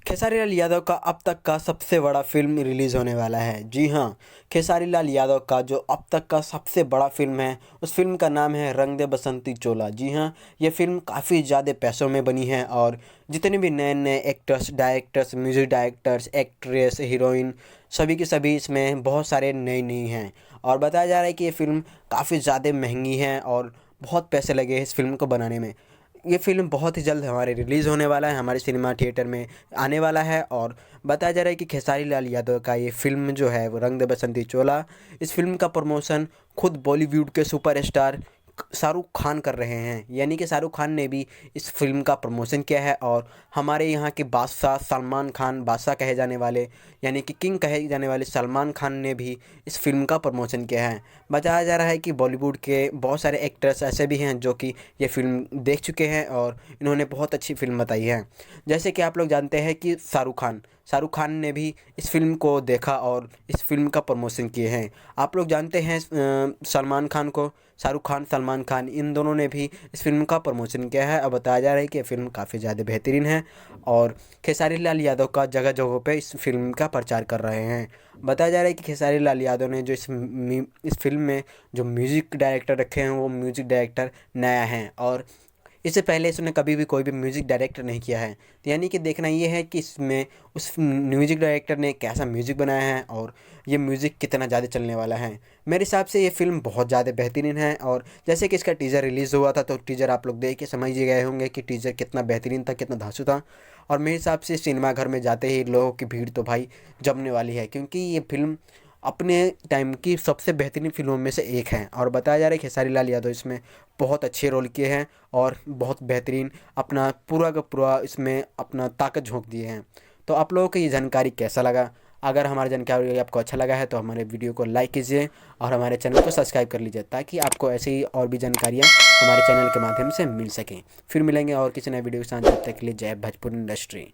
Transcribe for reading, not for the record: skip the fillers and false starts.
खेसारी लाल यादव का अब तक का सबसे बड़ा फ़िल्म रिलीज़ होने वाला है। जी हाँ, खेसारी लाल यादव का जो अब तक का सबसे बड़ा फ़िल्म है, उस फ़िल्म का नाम है रंग दे बसंती चोला। जी हाँ, ये फ़िल्म काफ़ी ज़्यादा पैसों में बनी है और जितने भी नए-नए actors, directors, music directors, actress, heroine सभी के सभी इसमें बहुत सारे नई-नई हैं और बताया जा रहा है कि ये फ़िल्म काफ़ी ज़्यादा महँगी है और बहुत पैसे लगे हैं इस फ़िल्म को बनाने में। ये फ़िल्म बहुत ही जल्द हमारे रिलीज़ होने वाला है, हमारे सिनेमा थिएटर में आने वाला है और बताया जा रहा है कि खेसारी लाल यादव का ये फ़िल्म जो है वो रंग दे बसंती चोला, इस फ़िल्म का प्रमोशन खुद बॉलीवुड के सुपरस्टार शाहरुख खान कर रहे हैं। यानी कि शाहरुख खान ने भी इस फ़िल्म का प्रमोशन किया है और हमारे यहाँ के बादशाह सलमान खान, बादशाह कहे जाने वाले यानी कि किंग कहे जाने वाले सलमान खान ने भी इस फ़िल्म का प्रमोशन किया है। बताया जा रहा है कि बॉलीवुड के बहुत सारे एक्टर्स ऐसे भी हैं जो कि ये फ़िल्म देख चुके हैं और इन्होंने बहुत अच्छी फ़िल्म बताई है। जैसे कि आप लोग जानते हैं कि शाहरुख खान ने भी इस फ़िल्म को देखा और इस फ़िल्म का प्रमोशन किए हैं। आप लोग जानते हैं सलमान खान को, शाहरुख खान, सलमान खान इन दोनों ने भी इस फ़िल्म का प्रमोशन किया है। अब बताया जा रहा है कि ये फ़िल्म काफ़ी ज़्यादा बेहतरीन है और खेसारी लाल यादव का जगह-जगहों पे इस फ़िल्म का प्रचार कर रहे हैं। बताया जा रहा है कि खेसारी लाल यादव ने जो इस फ़िल्म में जो म्यूज़िक डायरेक्टर रखे हैं, वो म्यूज़िक डायरेक्टर नया है और इससे पहले इसने कभी भी कोई भी म्यूज़िक डायरेक्टर नहीं किया है। तो यानी कि देखना ये है कि इसमें उस म्यूज़िक डायरेक्टर ने कैसा म्यूज़िक बनाया है और ये म्यूज़िक कितना ज़्यादा चलने वाला है। मेरे हिसाब से ये फ़िल्म बहुत ज़्यादा बेहतरीन है और जैसे कि इसका टीज़र रिलीज़ हुआ था, तो टीज़र आप लोग देख के समझ ही गए होंगे कि टीज़र कितना बेहतरीन था, कितना धांसू था और मेरे हिसाब से सिनेमा घर में जाते ही लोगों की भीड़ तो भाई जमने वाली है, क्योंकि ये फ़िल्म अपने टाइम की सबसे बेहतरीन फ़िल्मों में से एक है और बताया जा रहा है खेसारी लाल यादव इसमें बहुत अच्छे रोल किए हैं और बहुत बेहतरीन अपना पूरा का पूरा इसमें अपना ताकत झोंक दिए हैं। तो आप लोगों को ये जानकारी कैसा लगा? अगर हमारी जानकारी आपको अच्छा लगा है तो हमारे वीडियो को लाइक कीजिए और हमारे चैनल को सब्सक्राइब कर लीजिए, ताकि आपको ऐसे ही और भी जानकारियाँ हमारे चैनल के माध्यम से मिल सकें। फिर मिलेंगे और किसी नए वीडियो के साथ, जब तक के लिए जय भोजपुरी इंडस्ट्री।